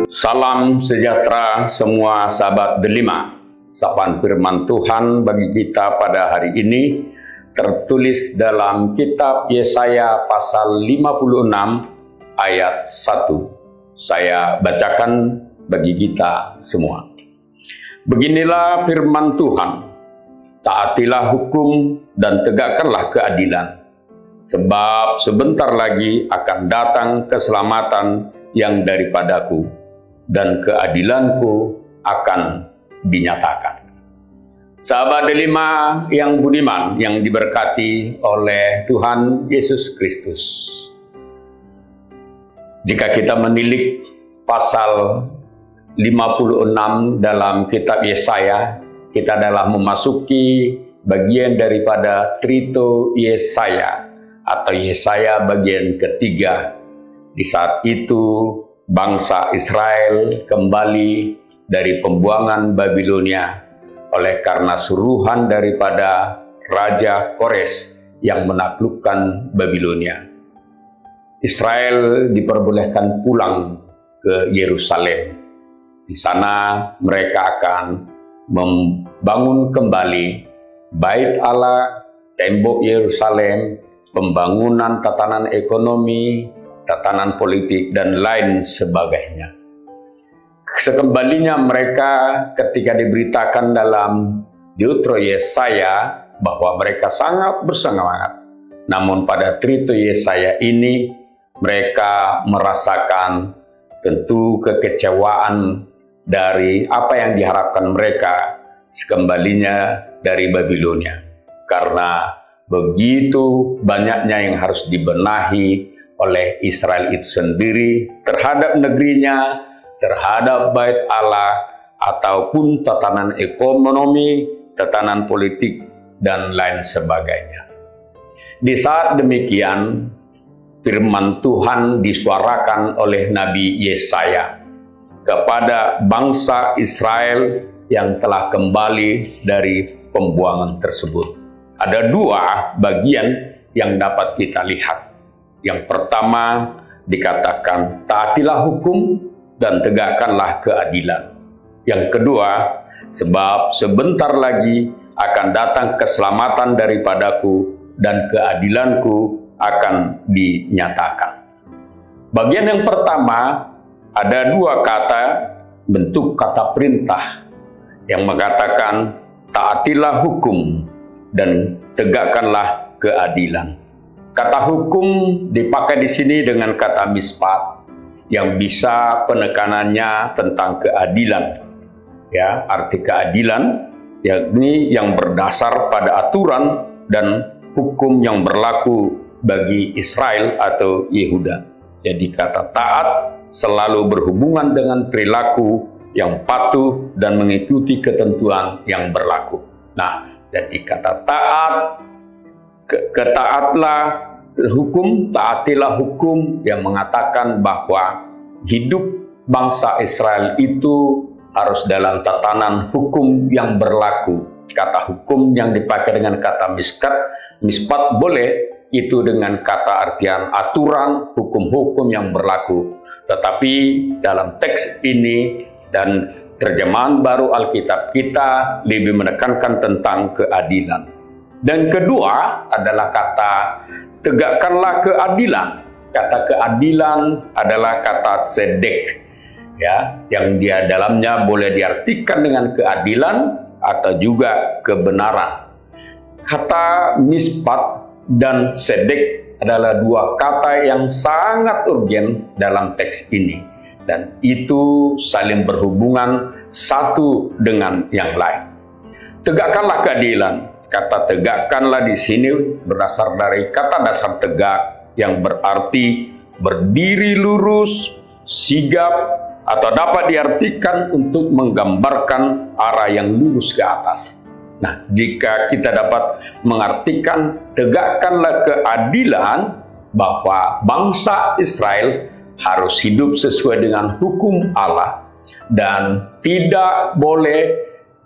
Salam sejahtera semua sahabat Delima. Sapaan firman Tuhan bagi kita pada hari ini tertulis dalam kitab Yesaya pasal 56 ayat 1. Saya bacakan bagi kita semua. Beginilah firman Tuhan, taatilah hukum dan tegakkanlah keadilan, sebab sebentar lagi akan datang keselamatan yang daripadaku, dan keadilanku akan dinyatakan. Sahabat Delima yang budiman, yang diberkati oleh Tuhan Yesus Kristus. Jika kita menilik pasal 56 dalam kitab Yesaya, kita adalah memasuki bagian daripada Trito Yesaya atau Yesaya bagian ketiga. Di saat itu bangsa Israel kembali dari pembuangan Babilonia oleh karena suruhan daripada Raja Kores yang menaklukkan Babilonia. Israel diperbolehkan pulang ke Yerusalem. Di sana mereka akan membangun kembali Bait Allah, tembok Yerusalem, pembangunan tatanan ekonomi, tatanan politik, dan lain sebagainya. Sekembalinya mereka ketika diberitakan dalam Trito Yesaya bahwa mereka sangat bersemangat. Namun pada Trito Yesaya ini mereka merasakan tentu kekecewaan dari apa yang diharapkan mereka sekembalinya dari Babilonia. Karena begitu banyaknya yang harus dibenahi oleh Israel itu sendiri terhadap negerinya, terhadap Bait Allah, ataupun tatanan ekonomi, tatanan politik, dan lain sebagainya. Di saat demikian, firman Tuhan disuarakan oleh Nabi Yesaya kepada bangsa Israel yang telah kembali dari pembuangan tersebut. Ada dua bagian yang dapat kita lihat. Yang pertama dikatakan, taatilah hukum dan tegakkanlah keadilan. Yang kedua, sebab sebentar lagi akan datang keselamatan daripadaku dan keadilanku akan dinyatakan. Bagian yang pertama, ada dua kata, bentuk kata perintah yang mengatakan, taatilah hukum dan tegakkanlah keadilan. Kata hukum dipakai di sini dengan kata mispat yang bisa penekanannya tentang keadilan. Ya, arti keadilan yakni yang berdasar pada aturan dan hukum yang berlaku bagi Israel atau Yehuda. Jadi kata taat selalu berhubungan dengan perilaku yang patuh dan mengikuti ketentuan yang berlaku. Nah, jadi kata taat, ketaatlah hukum, taatilah hukum yang mengatakan bahwa hidup bangsa Israel itu harus dalam tatanan hukum yang berlaku. Kata hukum yang dipakai dengan kata mispat boleh itu dengan kata artian aturan, hukum-hukum yang berlaku. Tetapi dalam teks ini dan terjemahan baru Alkitab kita lebih menekankan tentang keadilan. Dan kedua adalah kata tegakkanlah keadilan. Kata keadilan adalah kata tzedek, ya, yang dia dalamnya boleh diartikan dengan keadilan atau juga kebenaran. Kata mispat dan tzedek adalah dua kata yang sangat urgen dalam teks ini, dan itu saling berhubungan satu dengan yang lain. Tegakkanlah keadilan. Kata tegakkanlah di sini berasal dari kata dasar tegak yang berarti berdiri lurus, sigap, atau dapat diartikan untuk menggambarkan arah yang lurus ke atas. Nah, jika kita dapat mengartikan tegakkanlah keadilan, bahwa bangsa Israel harus hidup sesuai dengan hukum Allah dan tidak boleh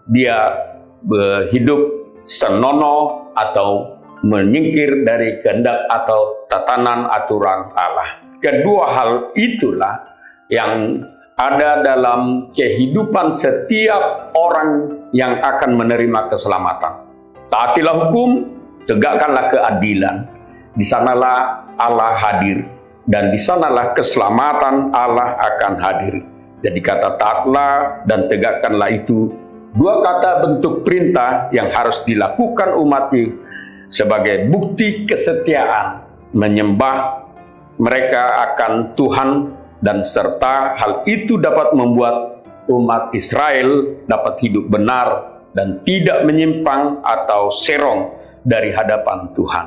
dia hidup senonoh atau menyingkir dari kehendak atau tatanan aturan Allah. Kedua hal itulah yang ada dalam kehidupan setiap orang yang akan menerima keselamatan. Taatilah hukum, tegakkanlah keadilan. Di sanalah Allah hadir, dan di sanalah keselamatan Allah akan hadir. Jadi kata taatlah dan tegakkanlah itu dua kata bentuk perintah yang harus dilakukan umatnya sebagai bukti kesetiaan menyembah mereka akan Tuhan, dan serta hal itu dapat membuat umat Israel dapat hidup benar dan tidak menyimpang atau serong dari hadapan Tuhan.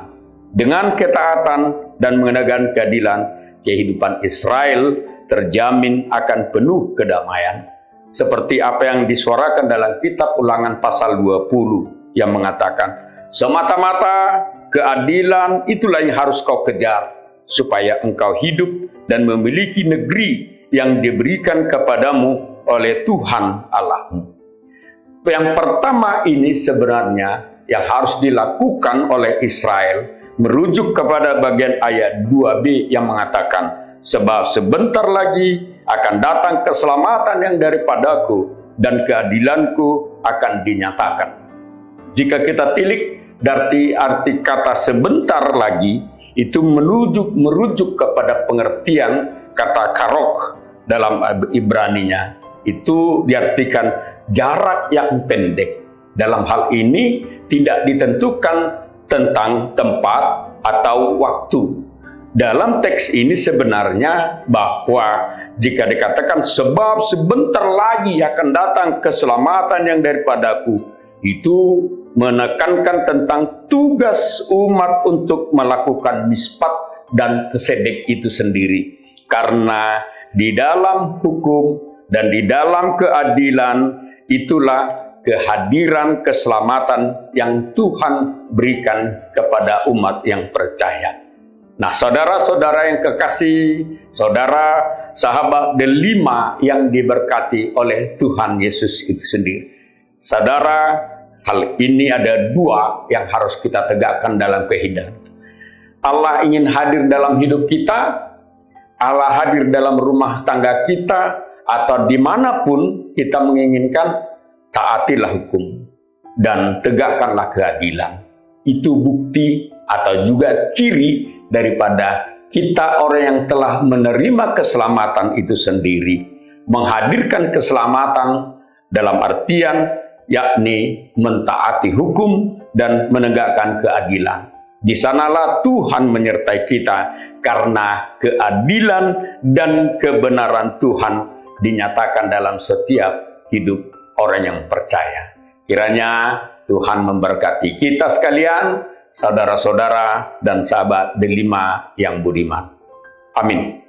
Dengan ketaatan dan menegakkan keadilan, kehidupan Israel terjamin akan penuh kedamaian. Seperti apa yang disuarakan dalam kitab Ulangan pasal 20 yang mengatakan, semata-mata keadilan itulah yang harus kau kejar, supaya engkau hidup dan memiliki negeri yang diberikan kepadamu oleh Tuhan Allahmu. Yang pertama ini sebenarnya yang harus dilakukan oleh Israel merujuk kepada bagian ayat 2b yang mengatakan, sebab sebentar lagi akan datang keselamatan yang daripadaku dan keadilanku akan dinyatakan. Jika kita tilik dari arti kata sebentar lagi, itu merujuk kepada pengertian kata karok dalam Ibraninya. Itu diartikan jarak yang pendek. Dalam hal ini tidak ditentukan tentang tempat atau waktu. Dalam teks ini sebenarnya bahwa jika dikatakan sebab sebentar lagi akan datang keselamatan yang daripadaku, itu menekankan tentang tugas umat untuk melakukan mispat dan tsedek itu sendiri. Karena di dalam hukum dan di dalam keadilan itulah kehadiran keselamatan yang Tuhan berikan kepada umat yang percaya. Nah, saudara-saudara yang kekasih, saudara sahabat delima yang diberkati oleh Tuhan Yesus itu sendiri. Saudara, hal ini ada dua yang harus kita tegakkan dalam kehidupan. Allah ingin hadir dalam hidup kita, Allah hadir dalam rumah tangga kita, atau dimanapun kita menginginkan, taatilah hukum dan tegakkanlah keadilan. Itu bukti atau juga ciri daripada kita orang yang telah menerima keselamatan itu sendiri. Menghadirkan keselamatan dalam artian yakni mentaati hukum dan menegakkan keadilan. Di sanalah Tuhan menyertai kita karena keadilan dan kebenaran Tuhan dinyatakan dalam setiap hidup orang yang percaya. Kiranya Tuhan memberkati kita sekalian, saudara-saudara dan sahabat delima yang budiman. Amin.